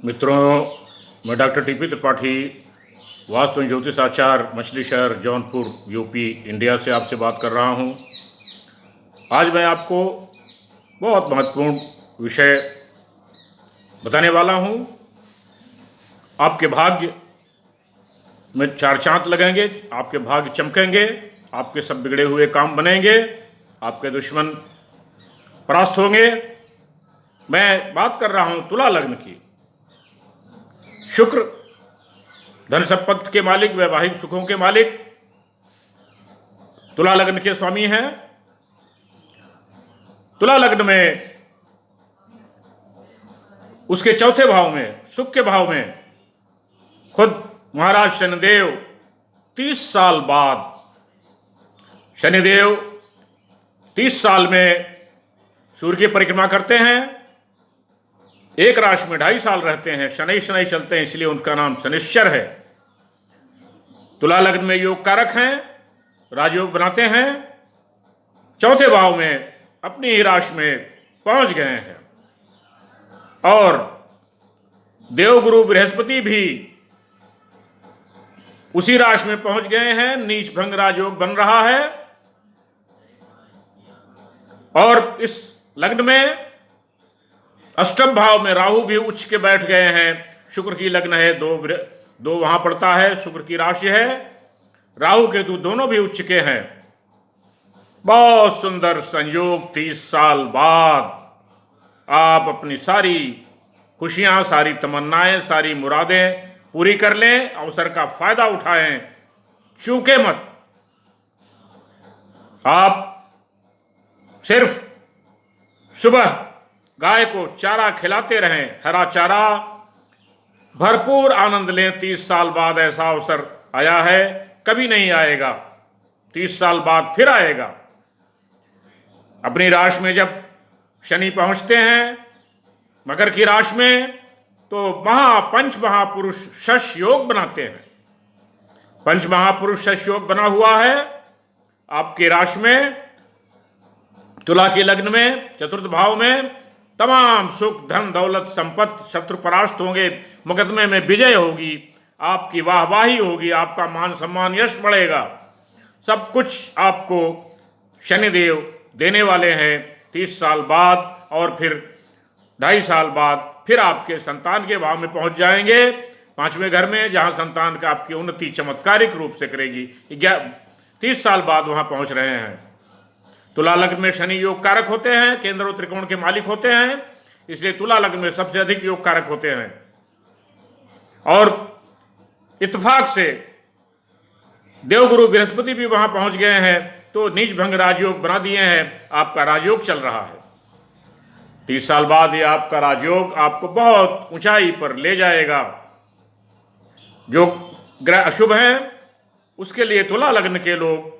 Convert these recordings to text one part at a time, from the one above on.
मित्रों, मैं doctor TP Tripathi, vastu ज्योतिष आचार्य, मछली शहर, जौनपुर, यूपी, इंडिया से आपसे बात कर रहा हूं। आज मैं आपको बहुत महत्वपूर्ण विषय बताने वाला हूं। आपके भाग्य में चार चांद लगेंगे, आपके भाग्य चमकेंगे, आपके सब बिगड़े हुए काम बनेंगे, आपके दुश्मन परास्त होंगे। मैं बात कर रहा हूं तुला लग्न की। शुक्र धन संपत्ति के मालिक, वैवाहिक सुखों के मालिक, तुला लग्न के स्वामी हैं। तुला लग्न में उसके चौथे भाव में, सुख के भाव में, खुद महाराज शनिदेव 30 साल बाद, शनिदेव 30 साल में सूर्य की परिक्रमा करते हैं। एक राशि में 2.5 साल रहते हैं, शनि शनि चलते हैं, इसलिए उनका नाम शनिश्चर है। तुला लग्न में योग कारक हैं, राजयोग बनाते हैं। चौथे भाव में अपनी ही राशि में पहुंच गए हैं और देवगुरु बृहस्पति भी उसी राशि में पहुंच गए हैं। नीच भंग राजयोग बन रहा है और इस लग्न में अष्टम भाव में राहु भी उच्च के बैठ गए हैं। शुक्र की लग्न है, दो वहां पड़ता है, शुक्र की राशि है। राहु केतु दोनों भी उच्च के हैं। बहुत सुंदर संयोग। 30 साल बाद आप अपनी सारी खुशियां, सारी तमन्नाएं, सारी मुरादें पूरी कर लें। अवसर का फायदा उठाएं, चूके मत। आप सिर्फ सुबह गाय को चारा खिलाते रहें, हरा चारा, भरपूर आनंद लें। 30 साल बाद ऐसा अवसर आया है, कभी नहीं आएगा। 30 साल बाद फिर आएगा। अपनी राशि में जब शनि पहुंचते हैं मकर की राशि में, तो पंच महापुरुष शश योग बनाते हैं। पंच महापुरुष शश योग बना हुआ है आपकी राशि में। तुला के लग्न में चतुर्थ भाव में तमाम सुख, धन, दौलत, संपत्ति, शत्रु परास्त होंगे, मुकदमे में विजय होगी, आपकी वाहवाही होगी, आपका मान सम्मान, यश बढ़ेगा। सब कुछ आपको शनिदेव देने वाले हैं 30 साल बाद। और फिर 2.5 साल बाद फिर आपके संतान के भाव में पहुंच जाएंगे, 5वें घर में, जहां संतान का आपकी उन्नति चमत्कारिक रूप से करेगी। 30 साल बाद वहां पहुंच रहे हैं। तुला लग्न में शनि योग कारक होते हैं, केंद्र और त्रिकोण के मालिक होते हैं, इसलिए तुला लग्न में सबसे अधिक योग कारक होते हैं। और इत्तेफाक से देवगुरु बृहस्पति भी वहां पहुंच गए हैं, तो नीच भंग राजयोग बना दिए हैं। आपका राजयोग चल रहा है। 30 साल बाद ये आपका राजयोग आपको बहुत ऊंचाई पर ले जाएगा। जो ग्रह अशुभ हैं उसके लिए तुला लग्न के लोग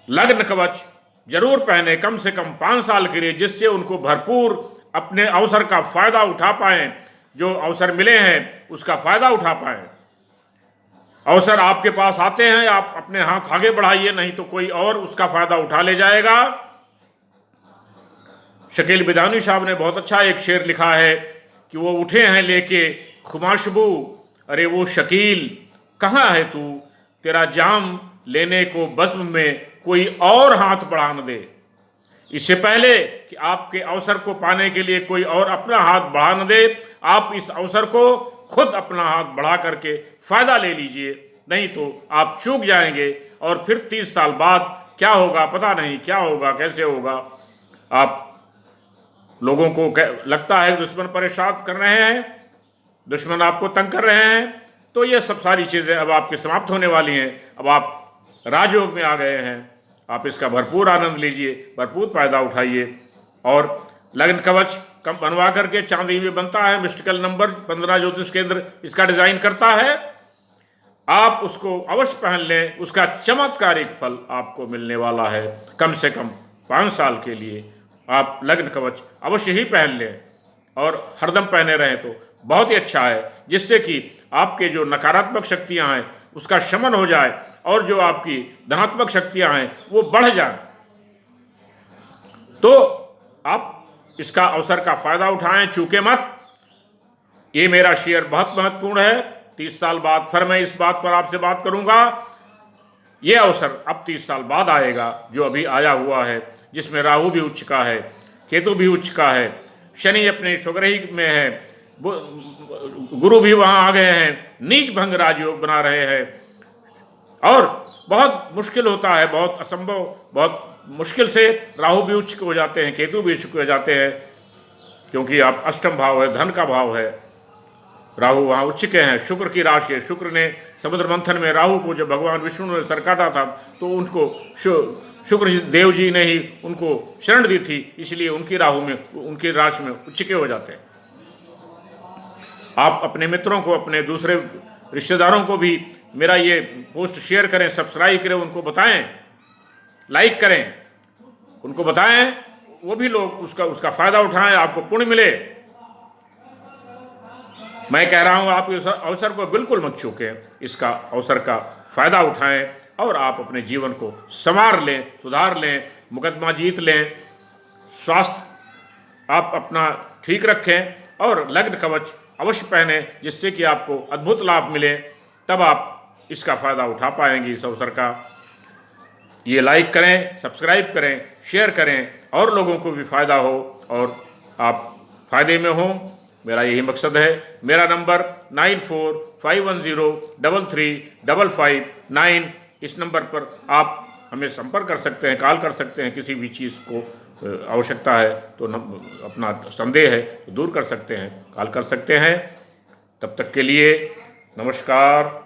लग्न कवच जरूर पहने, कम से कम 5 साल के लिए, जिससे उनको भरपूर अपने अवसर का फायदा उठा पाएं। जो अवसर मिले हैं उसका फायदा उठा पाएं। अवसर आपके पास आते हैं, आप अपने हाथ आगे बढ़ाइए, नहीं तो कोई और उसका फायदा उठा ले जाएगा। शकील बिदानी साहब ने बहुत अच्छा एक शेर लिखा है कि वो उठे हैं लेके खुमाशबू, अरे वो शकील कहाँ है तू, तेरा जाम लेने को बज़्म में कोई और हाथ बढ़ा न दे। इससे पहले कि आपके अवसर को पाने के लिए कोई और अपना हाथ बढ़ा न दे, आप इस अवसर को खुद अपना हाथ बढ़ा करके फायदा ले लीजिए, नहीं तो आप चूक जाएंगे। और फिर 30 साल बाद क्या होगा पता नहीं, क्या होगा, कैसे होगा। आप लोगों को लगता है दुश्मन परेशान कर रहे हैं, दुश्मन आपको तंग कर रहे हैं, तो ये सब सारी चीज़ें अब आपकी समाप्त होने वाली हैं। अब आप राजयोग में आ गए हैं, आप इसका भरपूर आनंद लीजिए, भरपूर फायदा उठाइए। और लग्न कवच कम बनवा करके चांदी में बनता है, मिस्टिकल नंबर 15 ज्योतिष केंद्र इसका डिजाइन करता है। आप उसको अवश्य पहन लें, उसका चमत्कारिक फल आपको मिलने वाला है। कम से कम 5 साल के लिए आप लग्न कवच अवश्य ही पहन लें और हरदम पहने रहें तो बहुत ही अच्छा है, जिससे कि आपके जो नकारात्मक शक्तियां हैं उसका शमन हो जाए और जो आपकी धनात्मक शक्तियां हैं वो बढ़ जाए। तो आप इसका अवसर का फायदा उठाएं, चूके मत। ये मेरा शेयर बहुत महत्वपूर्ण है। 30 साल बाद फिर मैं इस बात पर आपसे बात करूंगा। ये अवसर अब 30 साल बाद आएगा, जो अभी आया हुआ है, जिसमें राहु भी उच्च का है, केतु भी उच्च का है, शनि अपने स्वग्रही में है, गुरु भी वहाँ आ गए हैं, नीच भंग राजयोग बना रहे हैं, और बहुत मुश्किल होता है, बहुत असंभव, बहुत मुश्किल से राहु भी उच्च हो जाते हैं, केतु भी उच्च हो जाते हैं, क्योंकि आप अष्टम भाव है, धन का भाव है, राहु वहाँ उच्च के हैं, शुक्र की राशि है। शुक्र ने समुद्र मंथन में राहु को जब भगवान विष्णु ने सर काटा था, तो उनको शुक्र देव जी ने ही उनको शरण दी थी, इसलिए उनकी राहु में, उनकी राशि में उच्च के हो जाते हैं। आप अपने मित्रों को, अपने दूसरे रिश्तेदारों को भी मेरा ये पोस्ट शेयर करें, सब्सक्राइब करें, उनको बताएं, लाइक करें, उनको बताएं, वो भी लोग उसका फायदा उठाएं, आपको पुण्य मिले। मैं कह रहा हूं, आप इस अवसर को बिल्कुल मत चूकें, इसका अवसर का फायदा उठाएं और आप अपने जीवन को संवार लें, सुधार लें, मुकदमा जीत लें, स्वास्थ्य आप अपना ठीक रखें और लग्न कवच अवश्य पहने, जिससे कि आपको अद्भुत लाभ मिले। तब आप इसका फायदा उठा पाएंगे इस अवसर का। ये लाइक करें, सब्सक्राइब करें, शेयर करें, और लोगों को भी फायदा हो और आप फायदे में हों, मेरा यही मकसद है। मेरा नंबर 9451033559, इस नंबर पर आप हमें संपर्क कर सकते हैं, कॉल कर सकते हैं। किसी भी चीज़ को आवश्यकता है तो अपना संदेह है तो दूर कर सकते हैं, कॉल कर सकते हैं। तब तक के लिए नमस्कार।